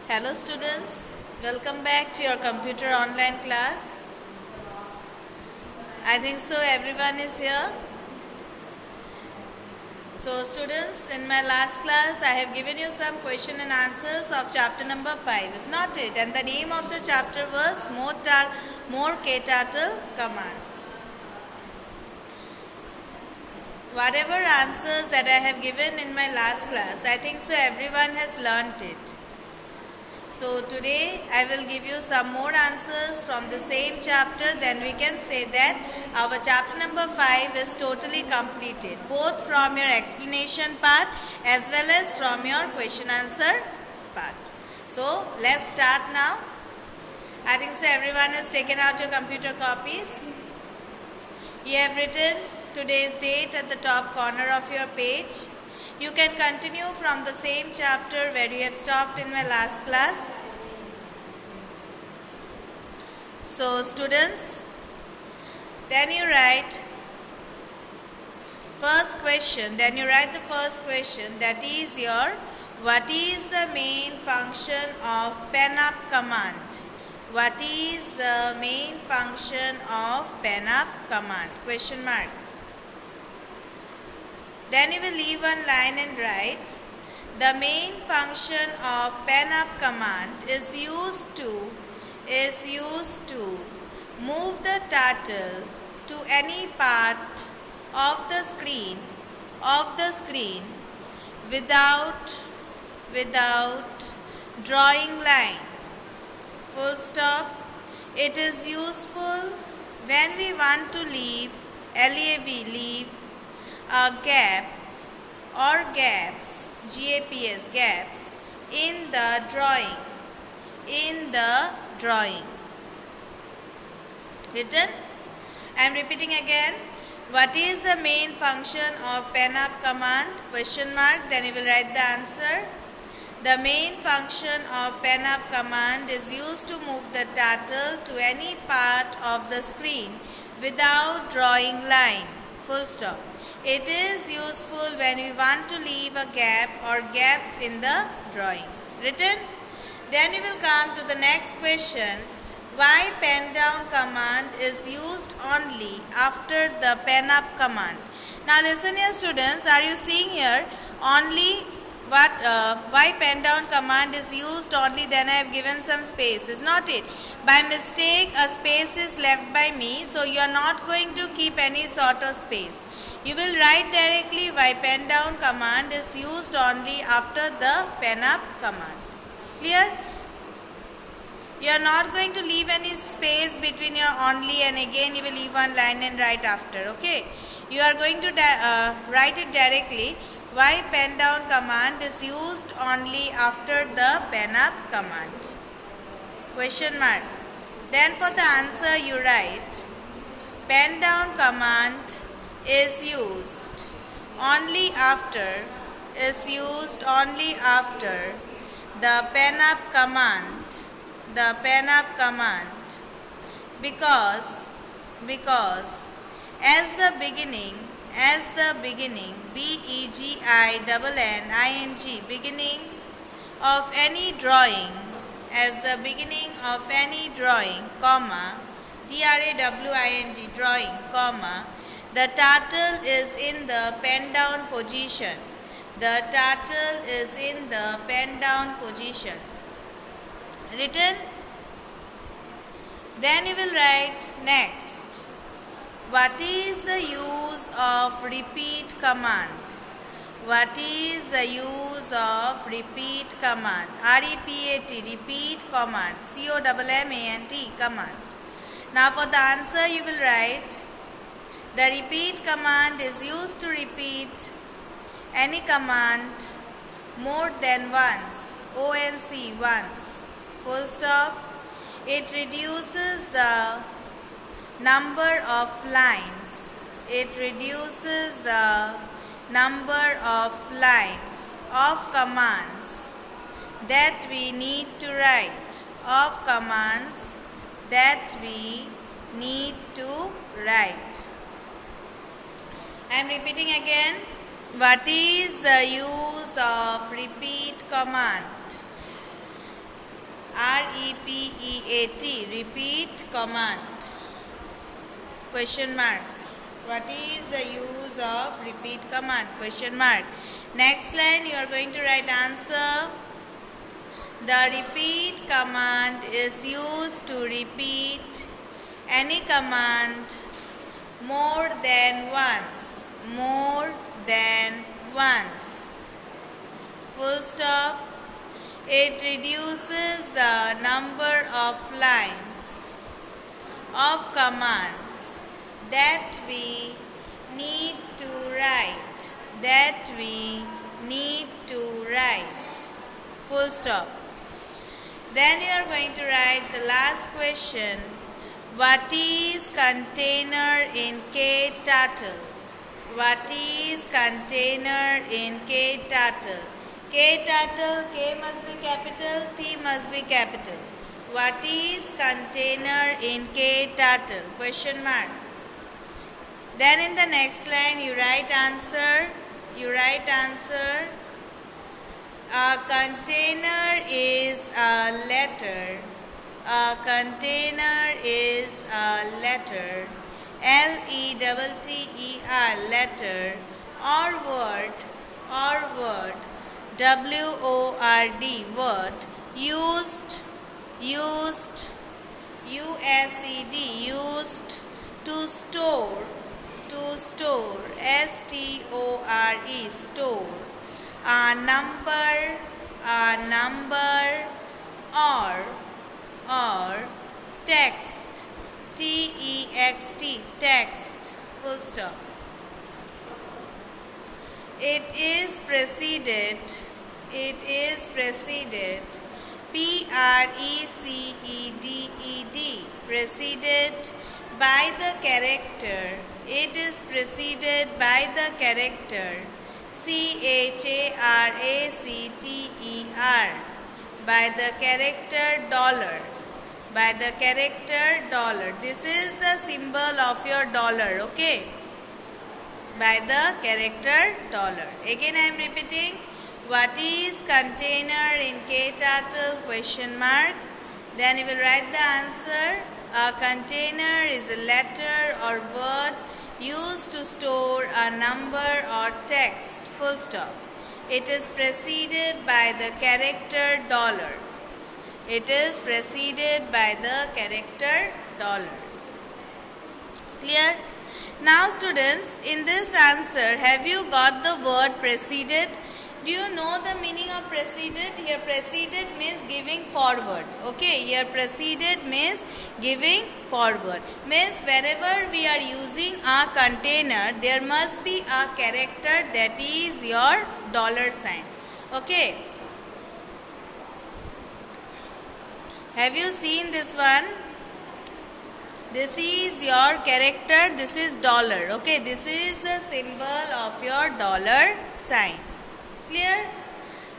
Hello students, welcome back to your computer online class. I think so everyone is here. So students, in my last class I have given you some question and answers of chapter number 5, is not it? And the name of the chapter was More KTurtle Commands. Whatever answers that I have given in my last class, I think so everyone has learnt it. So today I will give you some more answers from the same chapter, then we can say that our chapter number 5 is totally completed, both from your explanation part as well as from your question answer part. So let's start now. I think so everyone has taken out your computer copies. You have written today's date at the top corner of your page. You can continue from the same chapter where you have stopped in my last class. So students, then you write first question, that is your what is the main function of penup command? What is the main function of penup command? Question mark. Then you will leave one line and write, the main function of penup command is used to move the turtle to any part of the screen without drawing line. Full stop. It is useful when we want to leave a gap or gaps, gaps in the drawing. Written? I am repeating again. What is the main function of penup command? Question mark. Then you will write the answer. The main function of penup command is used to move the turtle to any part of the screen without drawing line. Full stop. It is useful when we want to leave a gap or gaps in the drawing. Written? Then you will come to the next question. Why pen down command is used only after the penup command? Now listen here students, are you seeing here only why pen down command is used only, then I have given some space, is not it? By mistake a space is left by me, so you are not going to keep any sort of space. You will write directly why pen down command is used only after the penup command. Clear? You are not going to leave any space between your only and again you will leave one line and write after. Okay? You are going to write it directly. Why pen down command is used only after the penup command? Question mark. Then for the answer you write, pen down command is used only after the penup command because as the beginning beginning of any drawing, comma, drawing, comma, the turtle is in the pen down position. Written? Then you will write next. What is the use of repeat command? What is the use of repeat command? R-E-P-A-T, repeat command. C-O-M-M-A-N-T, command. Now for the answer you will write, the repeat command is used to repeat any command more than once. O-N-C, once. Full stop. It reduces the number of lines. Of commands that we need to write. I am repeating again. What is the use of repeat command? R-E-P-E-A-T, repeat command, question mark. What is the use of repeat command, question mark. Next line you are going to write answer. The repeat command is used to repeat any command more than once, more than once, full stop. It reduces the number of lines of commands that we need to write, that we need to write, full stop. Then you are going to write the last question. What is container in KTurtle? What is container in KTurtle? KTurtle, K must be capital, T must be capital. What is container in KTurtle? Question mark. Then in the next line you write answer. You write answer. A container is a letter. A container is a letter. L-E-T-T-E-R, letter, or word, W-O-R-D, word, used, U-S-E-D, used to store, S-T-O-R-E, store, a number, or text, T-E-X-T, text, full stop. It is preceded, P-R-E-C-E-D-E-D, preceded by the character. It is preceded by the character C-H-A-R-A-C-T-E-R, by the character dollar. By the character dollar. This is the symbol of your dollar, okay? By the character dollar. Again I am repeating. What is container in KTurtle? Question mark. Then you will write the answer. A container is a letter or word used to store a number or text. Full stop. It is preceded by the character dollar. It is preceded by the character dollar. Clear? Now students, in this answer, have you got the word preceded? Do you know the meaning of preceded? Here preceded means giving forward. Okay, here preceded means giving forward. Means wherever we are using a container, there must be a character that is your dollar sign. Okay. Have you seen this one? This is your character, this is dollar. Okay, this is the symbol of your dollar sign. Clear?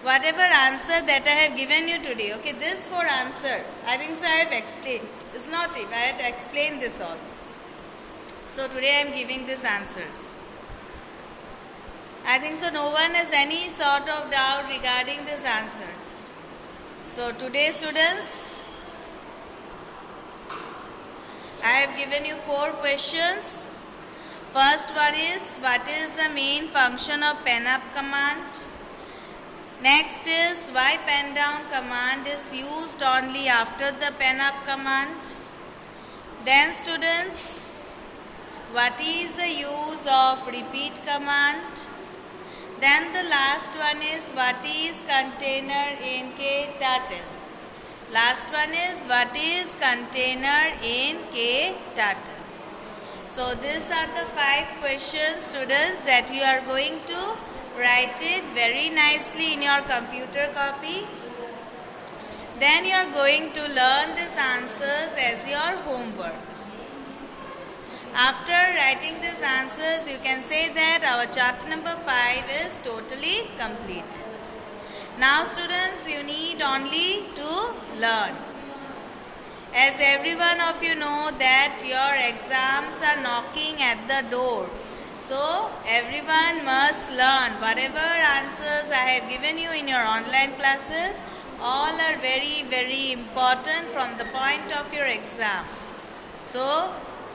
Whatever answer that I have given you today, okay, this for answer, I think so I have explained. It's not if I had explained this all. So today I am giving these answers. I think so no one has any sort of doubt regarding these answers. So today students, I have given you 4 questions. First one is, what is the main function of penup command? Next is, why pen down command is used only after the penup command? Then students, what is the use of repeat command? Then the last one is, what is container in KTurtle? Last one is, what is container in KTurtle? So these are the 5 questions students that you are going to write it very nicely in your computer copy. Then you are going to learn these answers as your homework. After writing these answers, you can say that our chapter number 5 is totally completed. Now students, you need only to learn. As every one of you know that your exams are knocking at the door. So everyone must learn. Whatever answers I have given you in your online classes, All are very, very important from the point of your exam. So,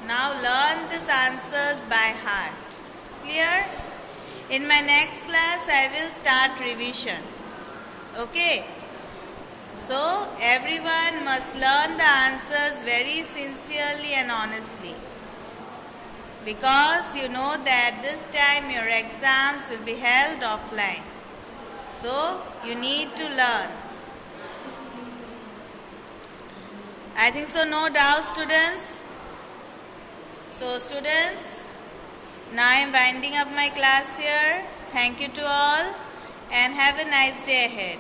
now learn these answers by heart. Clear? In my next class, I will start revision. Okay? So, everyone must learn the answers very sincerely and honestly. Because you know that this time your exams will be held offline. So, you need to learn. I think so, no doubt, students. So, students, now I am winding up my class here. Thank you to all and have a nice day ahead.